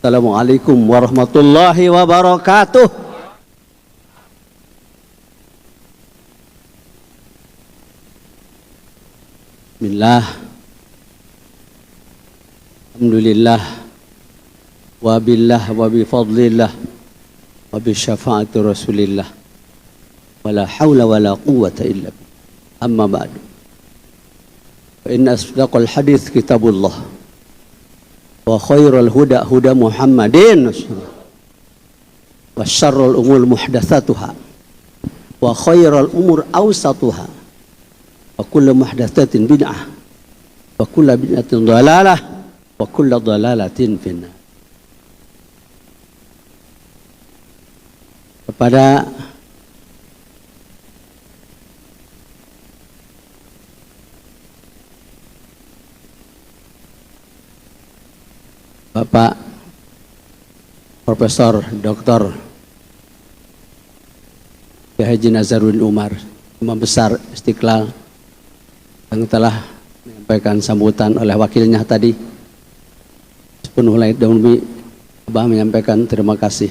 Assalamualaikum warahmatullahi wabarakatuh. Bismillah. Alhamdulillah. Wa billah wa bifadlillah wa bisyafaati Rasulillah. Wala hawla wala quwwata illa billah. Amma ba'du. Fa inna asdaqal hadits kitabullah. Wa khairul huda huda Muhammadin wa syarrul umur muhdatsatuha wa khairul umur awsatuha wa kullu muhdatsatin bid'ah wa kullu bid'atin dhalalah wa kullu dhalalatin finnar. Kepada Bapak Profesor Dr. Haji Nazaruddin Umar, Imam Besar Istiqlal, yang telah menyampaikan sambutan oleh wakilnya tadi, sepenuh langit dan bumi, Abah menyampaikan terima kasih.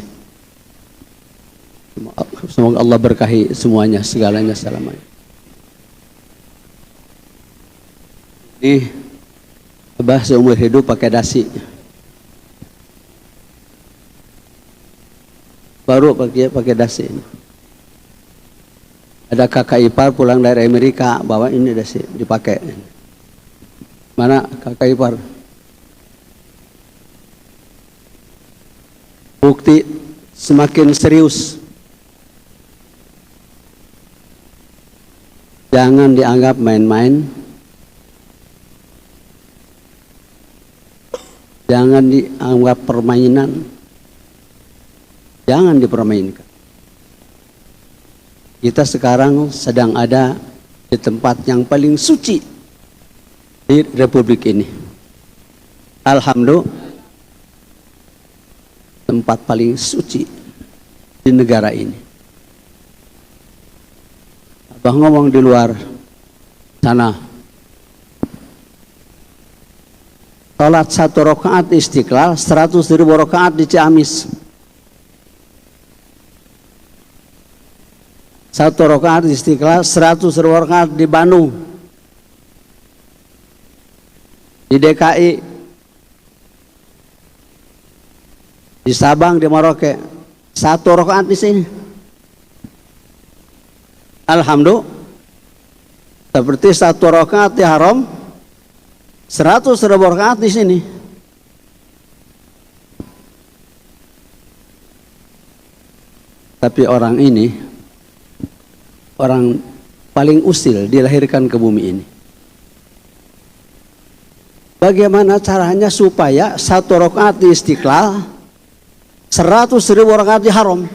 Semoga Allah berkahi semuanya, segalanya, selamanya. Ini Abah seumur hidup pakai dasi. Baru pakai dasi ini. Ada kakak ipar pulang dari Amerika, bawa ini dasi dipakai. Mana kakak ipar? Bukti semakin serius. Jangan dianggap main-main. Jangan dianggap permainan. Jangan dipermainkan. Kita sekarang sedang ada di tempat yang paling suci di Republik ini. Alhamdulillah, tempat paling suci di negara ini. Abah ngomong di luar sana, salat 1 rakaat di Istiqlal, 100.000 rakaat di Ciamis. 1 rakaat di Istiqlal, 100.000 rakaat di Bandung, di DKI, di Sabang, di Merauke, 1 rakaat di sini. Alhamdulillah, seperti 1 rakaat di Haram, 100.000 rakaat di sini. Tapi orang ini orang paling usil dilahirkan ke bumi ini. Bagaimana caranya supaya 1 rakaat di Istiqlal, 100.000 rakaat di Haram?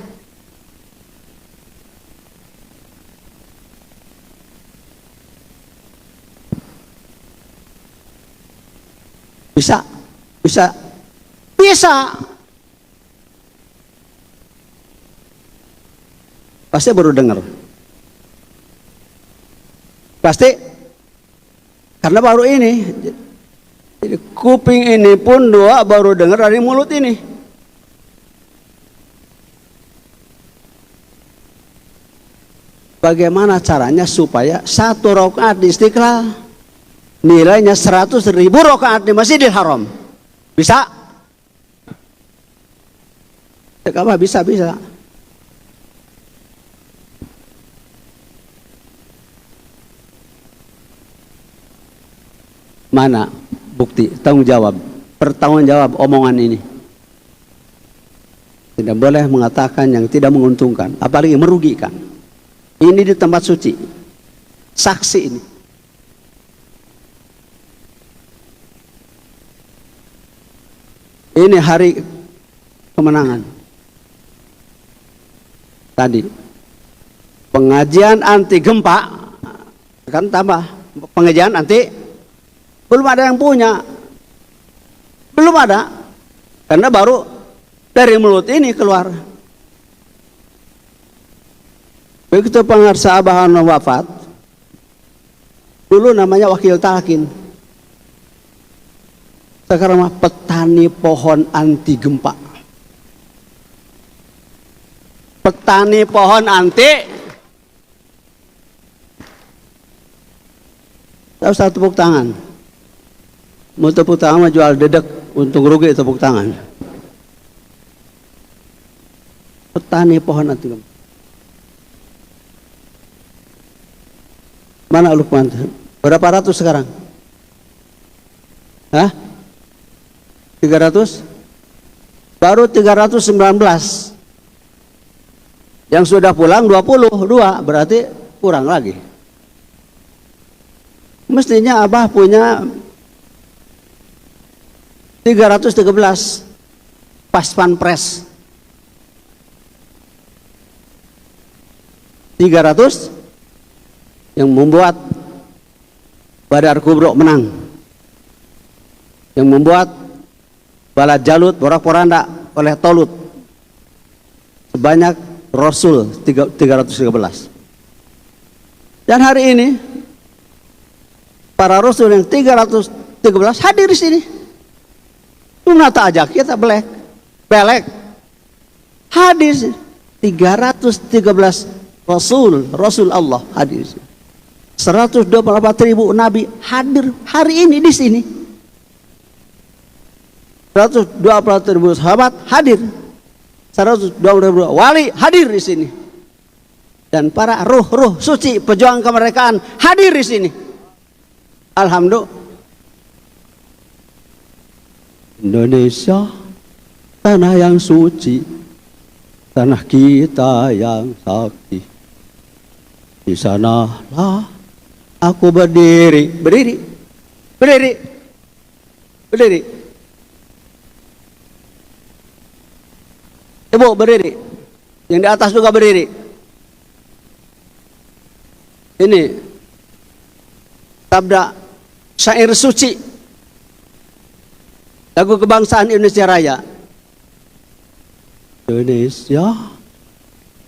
Bisa. Pasti baru dengar. Pasti karena baru ini, jadi kuping ini pun doa baru dengar dari mulut ini. Bagaimana caranya supaya 1 rakaat di Istiqlal nilainya 100.000 rakaat di Masjidil Haram? Bisa? Apa bisa? Mana bukti? Tanggung jawab, pertanggung jawab omongan ini. Tidak boleh mengatakan yang tidak menguntungkan, apalagi merugikan. Ini di tempat suci, saksi ini. Ini hari kemenangan. Tadi pengajian anti gempa, kan tambah pengajian anti. Belum ada yang punya, belum ada, karena baru dari mulut ini keluar. Begitu pengarsa Abah wafat, dulu namanya wakil talkin. Sekarang mah petani pohon anti gempa. Petani pohon anti. Tak usah tepuk tangan. Mau tepuk tangan mah jual dedek, untung rugi tepuk tangan. Petani pohon anti gempa. Mana Lukman? Berapa ratus sekarang? Hah? 300? Baru 319. Yang sudah pulang 22, berarti kurang lagi. Mestinya Abah punya 313 Paspan Pres. 300 yang membuat Badar Kubro menang, yang membuat Bala Jalut Porak-Poranda oleh Tolut sebanyak Rasul 313. Dan hari ini para Rasul yang 313 hadir di sini. Nata aja kita belek hadir 313 Rasul Allah hadir di sini. 124.000 nabi hadir hari ini di sini. 124.000 sahabat hadir. 120.000 wali hadir di sini. Dan para ruh-ruh suci pejuang kemerdekaan hadir di sini. Alhamdulillah. Indonesia, tanah yang suci, tanah kita yang sakti. Di sanalah aku berdiri. Ibu berdiri. Yang di atas juga berdiri. Ini sabda syair suci lagu kebangsaan Indonesia Raya. Indonesia,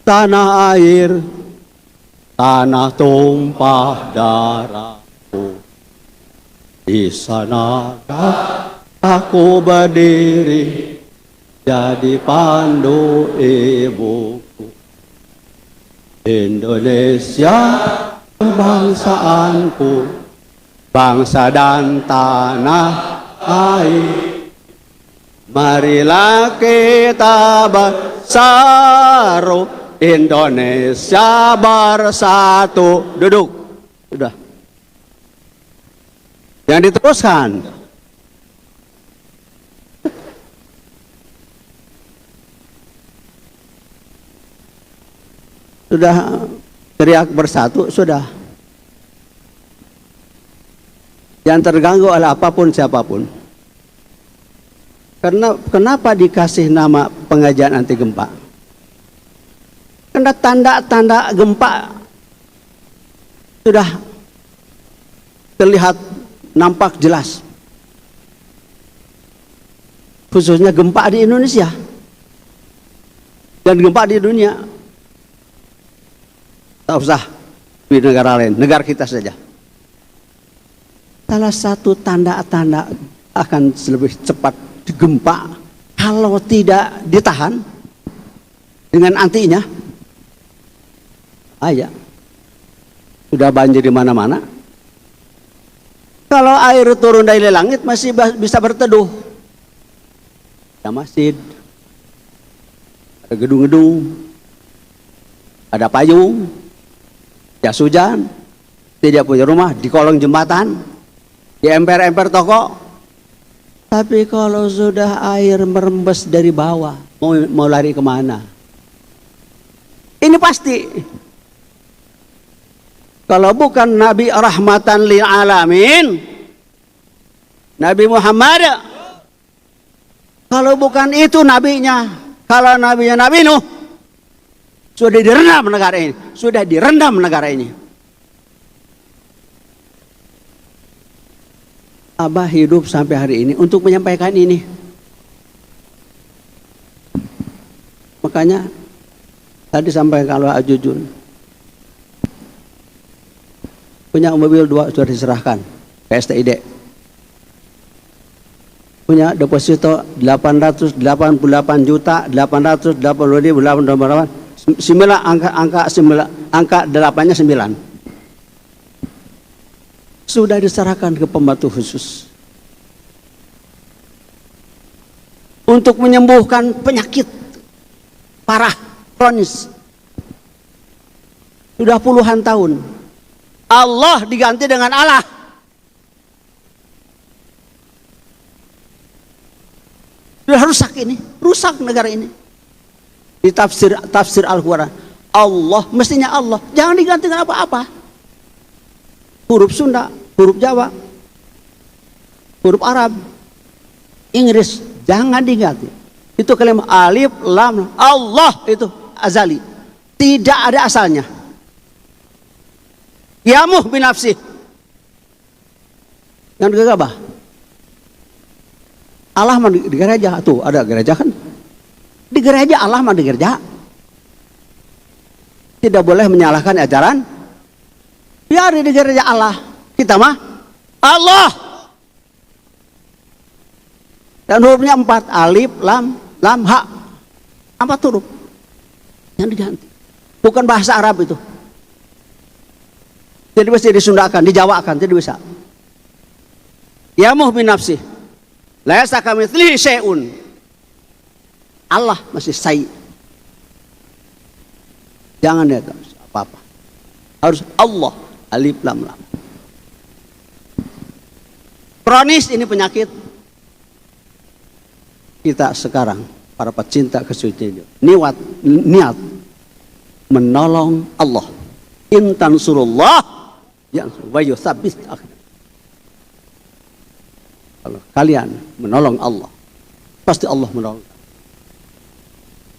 tanah air, tanah tumpah darahku. Di sanakah aku berdiri, jadi pandu ibuku. Indonesia, kebangsaanku, bangsa dan tanah air. Marilah kita bersatu, Indonesia bersatu. Duduk. Sudah. Jangan diteruskan. Sudah teriak bersatu, sudah. Jangan terganggu oleh apapun siapapun. Karena kenapa dikasih nama pengajian anti gempa? Karena tanda-tanda gempa sudah terlihat nampak jelas. Khususnya gempa di Indonesia dan gempa di dunia. Tak usah di negara lain, negara kita saja. Salah satu tanda-tanda akan lebih cepat gempa kalau tidak ditahan dengan antinya. Ayah, sudah banjir di mana-mana. Kalau air turun dari langit masih bisa berteduh. Ada masjid, ada gedung-gedung, ada payung, jas hujan, tidak punya rumah di kolong jembatan, di emper-emper toko. Tapi kalau sudah air merembes dari bawah, mau lari kemana? Ini pasti. Kalau bukan Nabi rahmatan lil alamin, Nabi Muhammad. Kalau bukan itu nabinya, kalau nabinya Nabi Nuh, sudah direndam negara ini, sudah direndam negara ini. Abah hidup sampai hari ini untuk menyampaikan ini. Makanya tadi sampaikan oleh Ajujun, punya mobil 2 sudah diserahkan ke STID. punya deposito 888.888.888. Sembilan angka 8-nya 9. Sudah diserahkan ke pembantu khusus untuk menyembuhkan penyakit parah kronis. Sudah puluhan tahun. Allah diganti dengan Allah. Sudah rusak ini, rusak negara ini. Di tafsir Al-Quran, Allah mestinya Allah, jangan diganti dengan apa-apa. Huruf Sunda, huruf Jawa, huruf Arab, Inggris, jangan diganti. Itu kalimat alif lam, Allah itu azali, tidak ada asalnya. Yamuh binafsih, yang gegabah. Allah mah di gereja, tuh ada gereja kan? Di gereja Allah mah di gereja. Tidak boleh menyalahkan ajaran. Biar di gereja Allah, kita mah Allah. Dan hurufnya 4, alif, lam, ha. 4 huruf yang diganti. Bukan bahasa Arab itu. Jadi bisa disundakan, dijawakan, tidak bisa. Yamuh bin nafsih. Laisa kamitslihi syai'un. Allah masih sai. Jangan ya apa-apa. Harus Allah, alif lam lam. Kronis ini penyakit. Kita sekarang para pecinta kesucian niat menolong Allah. In tansurullah wa yutsabbit aqdam. Kalau kalian menolong Allah, pasti Allah menolong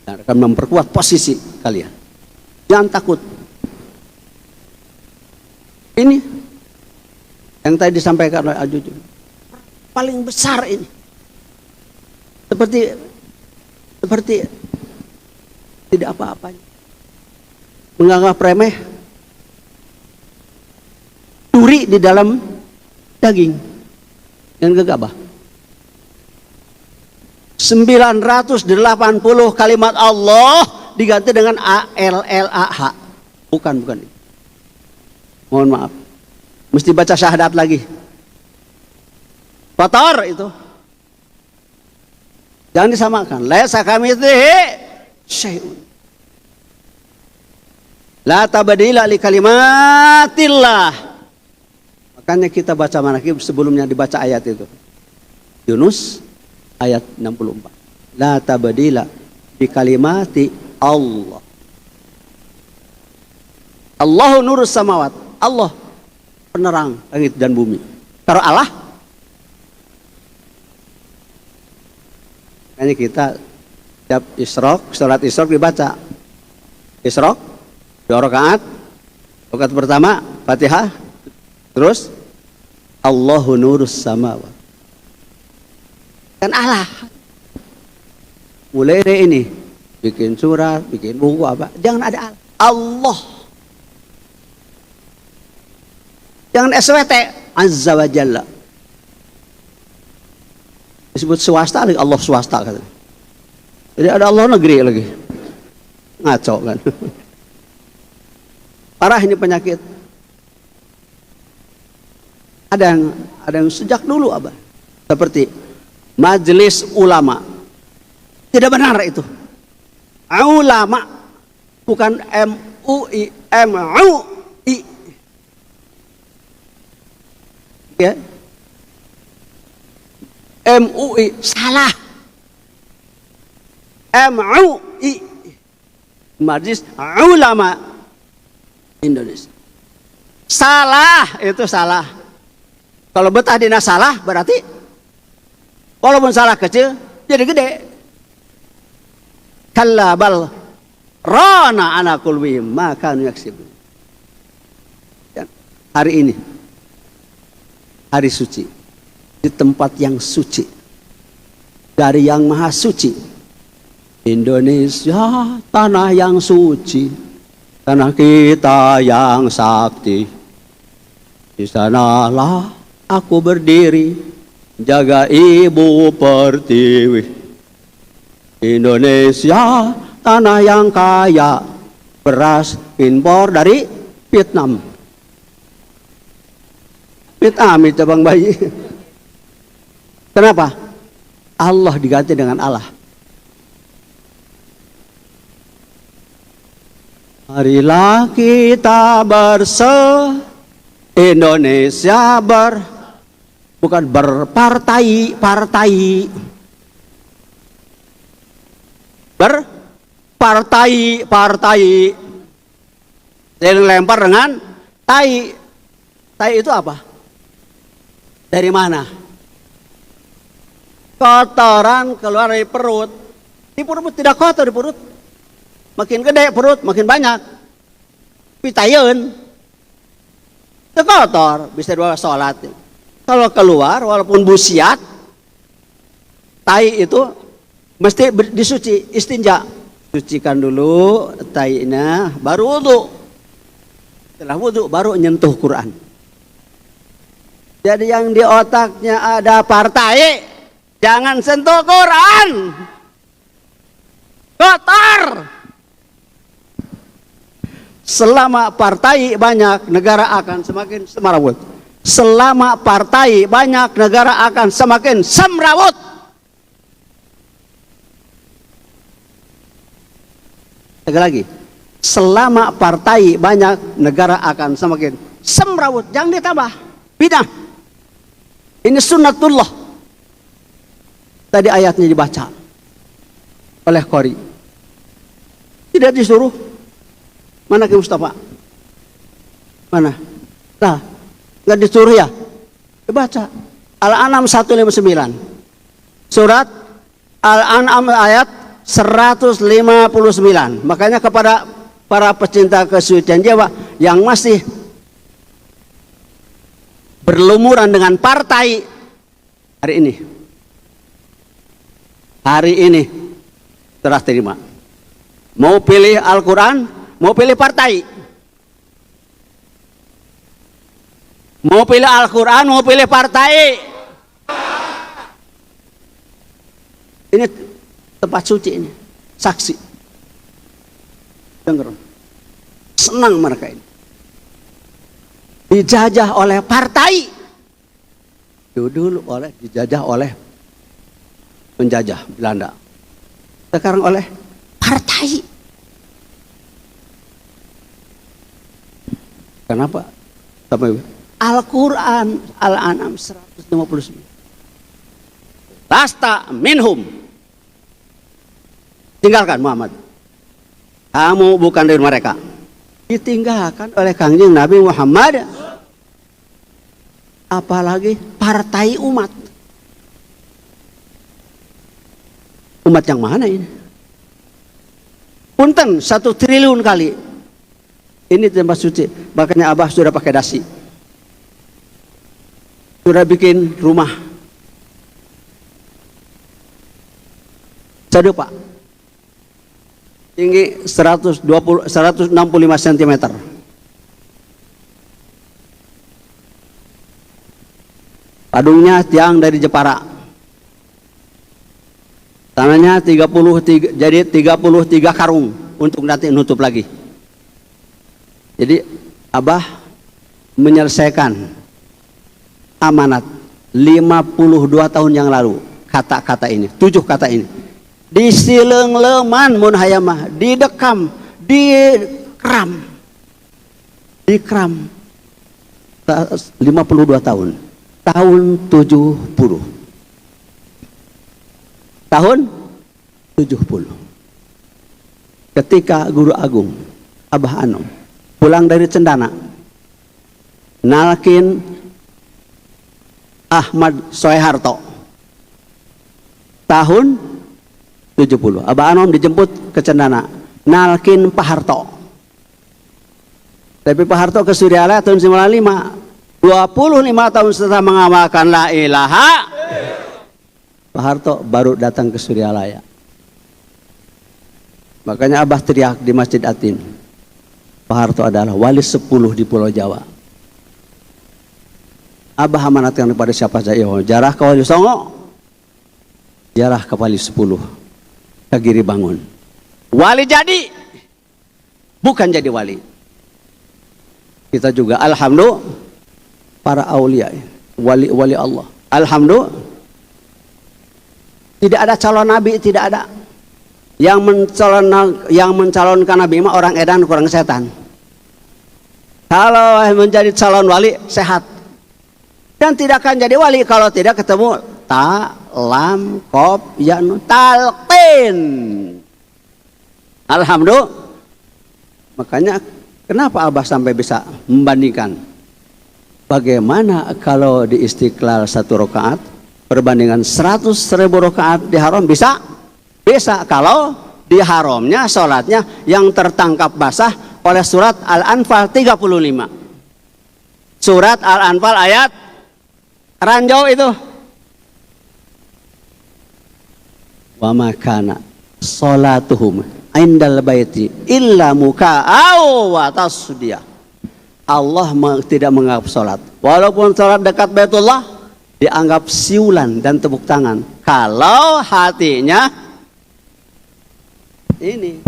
dan akan memperkuat posisi kalian. Jangan takut. Ini yang tadi disampaikan oleh Al-Jujur, paling besar ini. Seperti tidak apa-apanya. Menganggap remeh duri di dalam daging yang gegabah. 980 kalimat Allah diganti dengan ALLAH. Bukan. Mohon maaf. Mesti baca syahadat lagi. Kotor itu. Jangan disamakan. Laisa kamitslihi syai'un. La tabdila li kalimatillah. Makanya kita baca manaqib sebelumnya dibaca ayat itu. Yunus ayat 64. La tabdila bi kalimati Allah. Allahu nurus samawat. Allah penerang langit dan bumi. Kalau Allah, makanya kita setiap Isyraq, salat Isyraq dibaca. Isyraq 2 rakaat. Rakaat pertama Fatihah, terus Allahu nurus samawat. Kan Allah. Mulai dari ini bikin surat, bikin buku apa, jangan ada Allah. Allah. Jangan SWT, Azza wa Jalla. Disebut swasta lagi, Allah swasta katanya. Jadi ada Allah negeri lagi. Ngaco kan. Parah ini penyakit. Ada yang sejak dulu Abah. Seperti majelis ulama. Tidak benar itu. Ulama bukan MUI, MUI. Ya. MUI salah. MUI Majelis Ulama Indonesia. Salah, itu salah. Kalau betah dina salah berarti walaupun salah kecil jadi gede. Kalla bal rana ala qulubihim ma kanu yaksibun. Hari ini hari suci di tempat yang suci dari yang maha suci. Indonesia tanah yang suci, tanah kita yang sakti. Di sanalah aku berdiri jaga ibu pertiwi. Indonesia tanah yang kaya, beras impor dari Vietnam. Vietnam itu Bang Bayi. Kenapa? Allah diganti dengan Allah. Marilah kita Indonesia bukan berpartai, partai. Saya lempar dengan tai. Tai itu apa? Dari mana? Kotoran keluar dari perut. Di perut tidak kotor di perut. Makin gede perut, makin banyak. Pitayeun. Itu kotor, bisa dua sholat. Kalau keluar, walaupun busiat, tai itu mesti disuci, istinja. Sucikan dulu tainya, baru wudu. Setelah wudu, baru nyentuh Quran. Jadi yang di otaknya ada partai, jangan sentuh Quran. Kotor. Selama partai banyak, negara akan semakin semrawut. Selama partai banyak, negara akan semakin semrawut. Sekali lagi, selama partai banyak, negara akan semakin semrawut. Jangan ditambah. Bidah. Ini sunnatullah. Tadi ayatnya dibaca oleh Qori. Tidak disuruh. Mana Ki Mustafa? Mana? Nah, nggak disuruh ya? Dibaca. Al-An'am 159. Surat Al-An'am ayat 159. Makanya kepada para pecinta kesucian jiwa yang masih berlumuran dengan partai hari ini telah terima. Mau pilih Al-Quran, mau pilih partai. Mau pilih Al-Quran, mau pilih partai. Ini tempat suci ini, saksi. Dengar, senang mereka ini. Dijajah oleh partai. Dulu dijajah oleh penjajah Belanda. Sekarang oleh partai. Kenapa? Sampai Al-Quran Al-An'am 159. Lasta minhum. Tinggalkan Muhammad. Kamu bukan dari mereka. Ditinggalkan oleh Kangjeng Nabi Muhammad. Apalagi partai umat. Umat yang mana ini? Punten 1 triliun kali. Ini tempat suci. Makanya Abah sudah pakai dasi. Sudah bikin rumah. Saya Pak. Tinggi 165 cm. Padungnya tiang dari Jepara. Tanahnya 33, jadi 33 karung untuk nanti nutup lagi. Jadi Abah menyelesaikan amanat 52 tahun yang lalu. Kata-kata ini, 7 kata ini. Disilengleman mun hayamah, didekam, dikram. 52 tahun. Tahun 70. Tahun 70. Ketika Guru Agung Abah Anom pulang dari Cendana, nalkin Ahmad Soeharto. Tahun 70. Abah Anom dijemput ke Cendana, nalkin Pak Harto. Tapi Pak Harto ke Suryalaya tahun 95. 25 tahun setelah mengamalkan la ilaha, Pak Harto baru datang ke Suryalaya. Makanya Abah teriak di Masjid Atin, Pak Harto adalah wali 10 di Pulau Jawa. Abah amanatkan kepada siapa saja. Jarah ke wali songo, jarah ke wali 10. Kagiri bangun. Wali jadi, bukan jadi wali. Kita juga alhamdulillah para aulia, wali-wali Allah. Alhamdulillah tidak ada calon nabi, tidak ada. Yang mencalonkan nabi mah orang edan, kurang setan. Kalau menjadi calon wali sehat. Dan tidak akan jadi wali kalau tidak ketemu ta, lam, kof, ya, nun, talqin. Alhamdulillah. Makanya kenapa Abah sampai bisa membandingkan bagaimana kalau di Istiqlal 1 rakaat perbandingan 100.000 rakaat di haram bisa? Bisa kalau di haramnya sholatnya yang tertangkap basah oleh surat Al-Anfal 35. Surat Al-Anfal ayat ranjau itu. Wa makana sholatuhum indal baiti illa muka'au wa tasdiyah. Allah tidak menganggap sholat, walaupun sholat dekat Baitullah dianggap siulan dan tepuk tangan kalau hatinya ini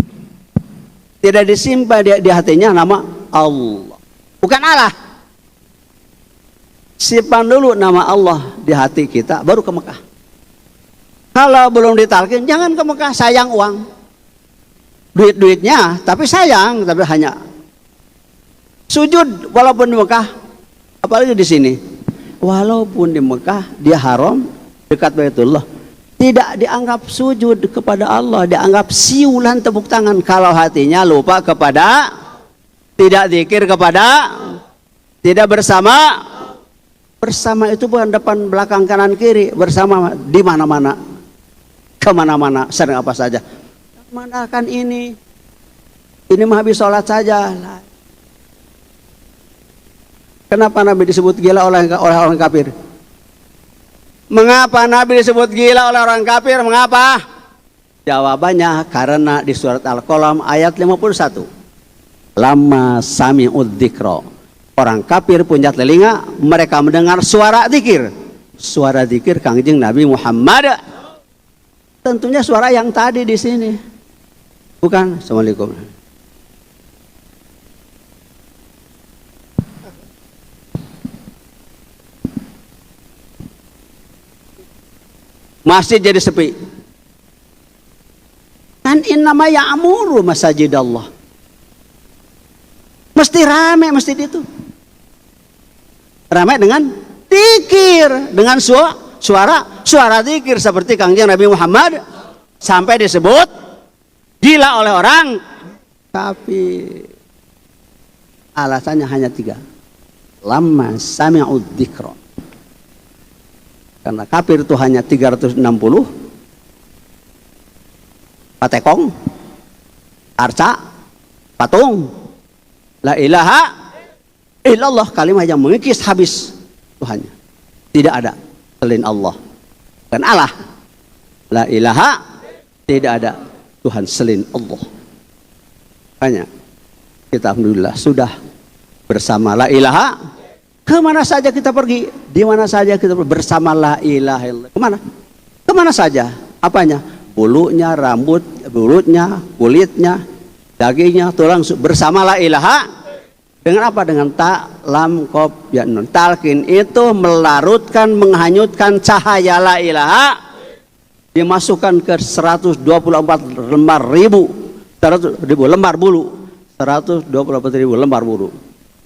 tidak disimpan di hatinya nama Allah, bukan Allah. Simpan dulu nama Allah di hati kita baru ke Mekah. Kalau belum ditalkin jangan ke Mekah, sayang uang. Duit-duitnya tapi sayang, tapi hanya sujud walaupun di Mekah, apalagi di sini. Walaupun di Mekah dia haram dekat Baitullah, tidak dianggap sujud kepada Allah, dianggap siulan tepuk tangan kalau hatinya lupa kepada, tidak zikir kepada, tidak bersama. Bersama itu bukan depan, belakang, kanan, kiri, bersama di mana-mana, kemana-mana, sering apa saja. Manakan ini mah habis sholat saja. Kenapa Nabi disebut gila oleh orang kafir? Mengapa Nabi disebut gila oleh orang kafir? Mengapa? Jawabannya karena di surat Al-Qalam ayat 51. Lama sami'ud dzikra. Orang kafir punya telinga, mereka mendengar suara zikir. Suara zikir Kangjeng Nabi Muhammad. Tentunya suara yang tadi di sini. Bukan? Assalamualaikum. Masjid jadi sepi. Kan innama ya'muru masajid Allah. Mesti ramai masjid itu. Ramai dengan zikir, dengan suara zikir seperti Kangjeng Nabi Muhammad sampai disebut gila oleh orang. Tapi alasannya hanya 3. Lamma sami'ud dzikra. Karena kafir itu hanya 360 patekong, arca, patung. La ilaha illallah, kalimat yang mengikis habis Tuhannya. Tidak ada selain Allah. Dan Allah. La ilaha, tidak ada Tuhan selain Allah. Hanya kita alhamdulillah sudah bersama la ilaha. Kemana saja kita pergi, di mana saja kita pergi, bersama la ilaha illallah. Kemana? Kemana saja? Apanya? Bulunya, rambut, bulutnya, kulitnya, dagingnya, tulang, bersama la ilaha. Dengan apa? Dengan ta, lam, kof, ya, nun. Talqin itu melarutkan, menghanyutkan cahaya la ilaha, dimasukkan ke 124 lembar ribu, 100.000 lembar bulu, 124.000 lembar bulu.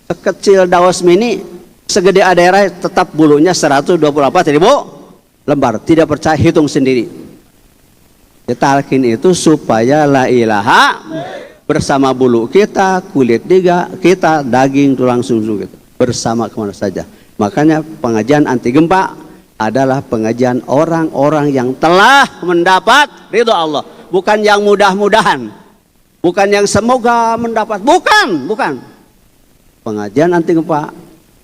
Sekecil daus mini, segede adera, tetap bulunya 124.000 lembar. Tidak percaya, hitung sendiri. Talqin itu supaya la ilaha bersama bulu kita, kulit kita, daging, tulang susu kita, bersama kemana saja. Makanya pengajian anti gempa adalah pengajian orang-orang yang telah mendapat ridho Allah, bukan yang mudah-mudahan, bukan yang semoga mendapat, bukan. Pengajian anti gempa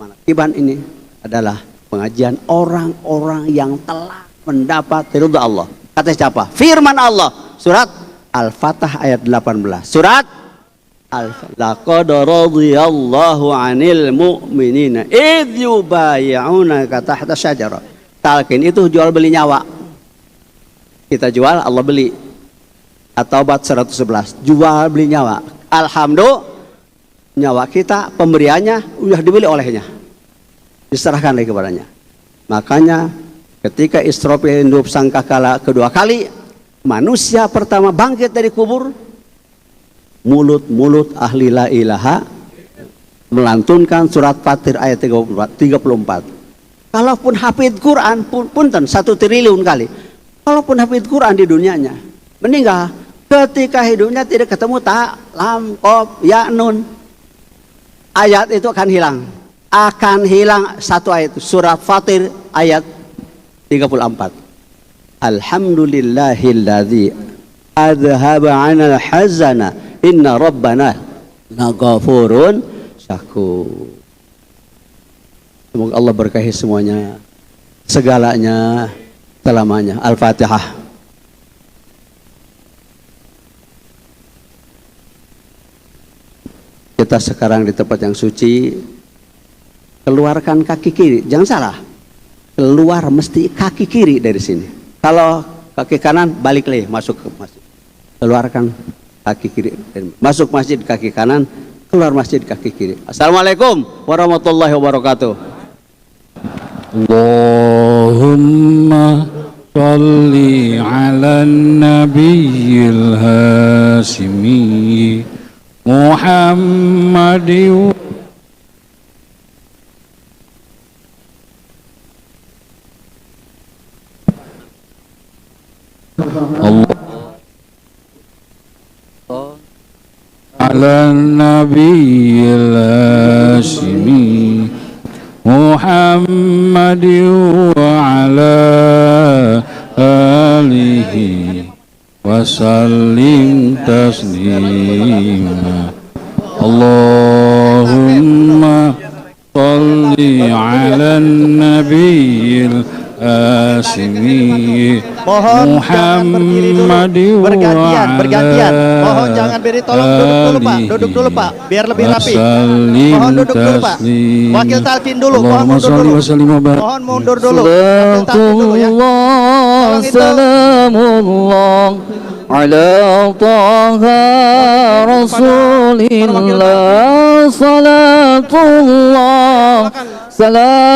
Manakiban ini adalah pengajian orang-orang yang telah mendapat ridho Allah. Kata siapa? Firman Allah, surat Al-Fatah ayat 18. Surat Laqad radiyallahu 'anil mu'minina idh yubayyi'unaka tahta syajarah. Talqin itu jual beli nyawa. Kita jual, Allah beli. At-Taubat 111, jual beli nyawa. Alhamdulillah, nyawa kita pemberiannya sudah dibeli olehnya, diserahkan lagi kepadanya. Makanya ketika Israfil hidup sangkakala kedua kali, manusia pertama bangkit dari kubur, mulut-mulut ahli la ilaha melantunkan surat Fatir ayat 34. Kalaupun hafid Quran, punten 1 triliun kali. Kalaupun hafid Quran di dunianya, meninggal, ketika hidupnya tidak ketemu ta, lam, qaf, ya, nun, ayat itu akan hilang. Akan hilang satu ayat, surat Fatir ayat 34. Alhamdulillahilladzi adhaba 'anal hazana inna rabbana laghafurun syakur. Semoga Allah berkahi semuanya, segalanya, selamanya. Al-Fatihah. Kita sekarang di tempat yang suci, keluarkan kaki kiri, jangan salah, keluar mesti kaki kiri dari sini. Kalau kaki kanan balik lagi masuk ke masjid. Keluarkan kaki kiri, masuk masjid kaki kanan, keluar masjid kaki kiri. Assalamualaikum warahmatullahi wabarakatuh. Allahumma sholli ala nabiyil hasimi Muhammadin. Allah ala nabiyil hashimi Muhammadin wa ala alihi wa sallim taslima. Allahumma sholli ala nabiyil Asmi Muhammadin bergantian. Mohon jangan beri, tolong duduk dulu Pak, biar lebih rapi. Mohon duduk dulu Pak. Wakil talqin dulu, mohon mundur dulu. Mohon mundur dulu. Wakil talqin dulu ya. Salamullah ala taha rasulillah salatullah salamullah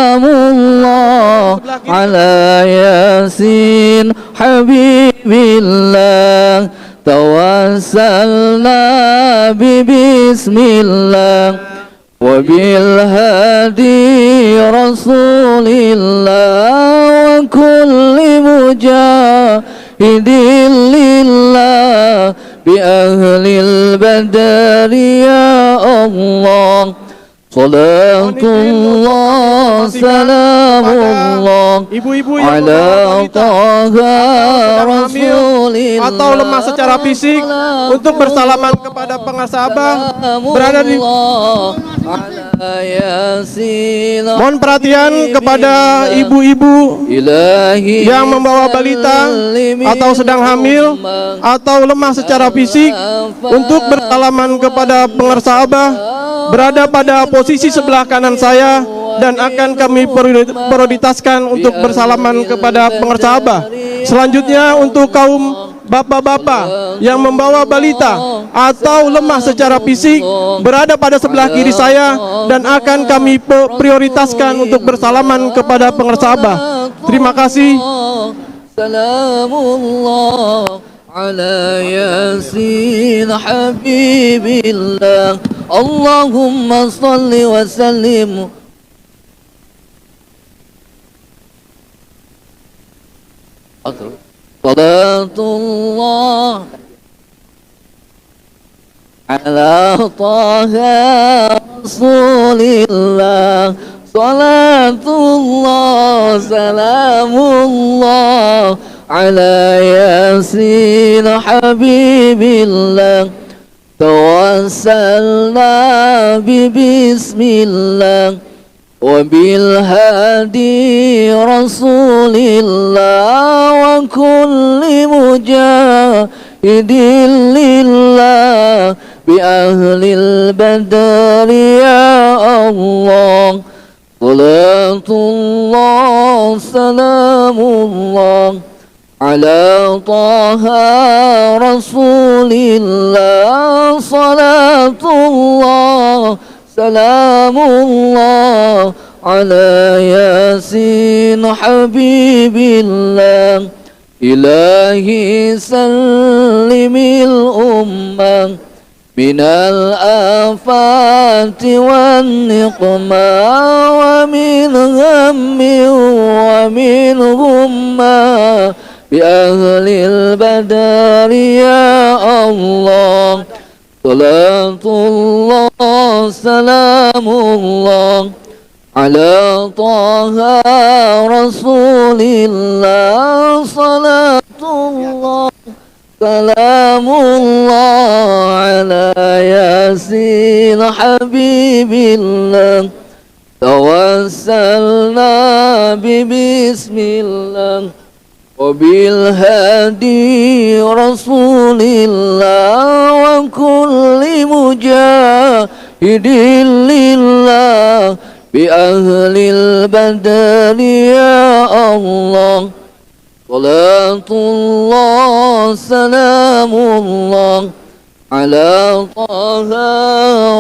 ala yasin habibillah tawassalna bismillah wa bil hadi rasulillah wa kulli mujahidin lillah bi ahlil badari ya Allah. Salatullah salamullah ibu-ibu yang ala taha rasulillah atau lemah secara fisik untuk bersalaman kepada pengasabah berada di. Mohon perhatian kepada ibu-ibu yang membawa balita atau sedang hamil atau lemah secara fisik untuk bersalaman kepada pengasabah berada pada posisi sebelah kanan saya dan akan kami prioritaskan untuk bersalaman kepada pengasabah. Selanjutnya untuk kaum bapak-bapak yang membawa balita atau lemah secara fisik berada pada sebelah kiri saya dan akan kami prioritaskan untuk bersalaman kepada pengasabah. Terima kasih. Salamullah ala yasin habibillah Allahumma salli wa sallim salatullah ala taha rasulillah salatullah salamullah ala yasin habibillah tawassalna bismillah wa bil hadi rasulillah wa kulli mujahidin lillah بأهل البدر يا الله صلاة الله سلام الله على طه رسول الله صلاة الله سلام الله على ياسين حبيب الله إلهي سلم الأمة من الآفات والنقمة ومن هم ومن غمة بأهل البدر يا الله صلاة الله سلام الله على طه رسول الله صلاة الله سلام الله على ياسين حبيب الله توسلنا ببسم الله وبالهادي رسول الله وكل مجاهد لله بأهل البدر يا الله صلاة الله سلام الله على طه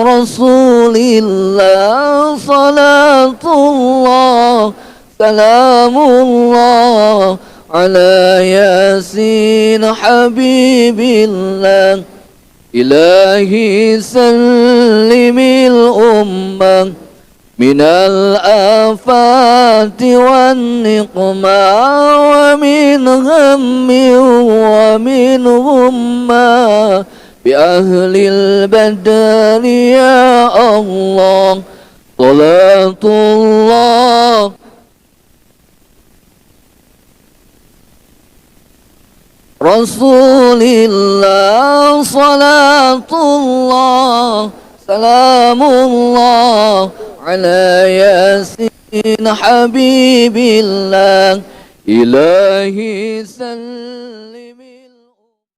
رسول الله صلاة الله سلام الله على ياسين حبيب الله إلهي سلم الأمة من الآفات والنقمة ومن هم ومن غمة بأهل البدر يا الله صلاة الله رسول الله صلاة الله سلام الله على ياسين حبيب الله إلهي سلم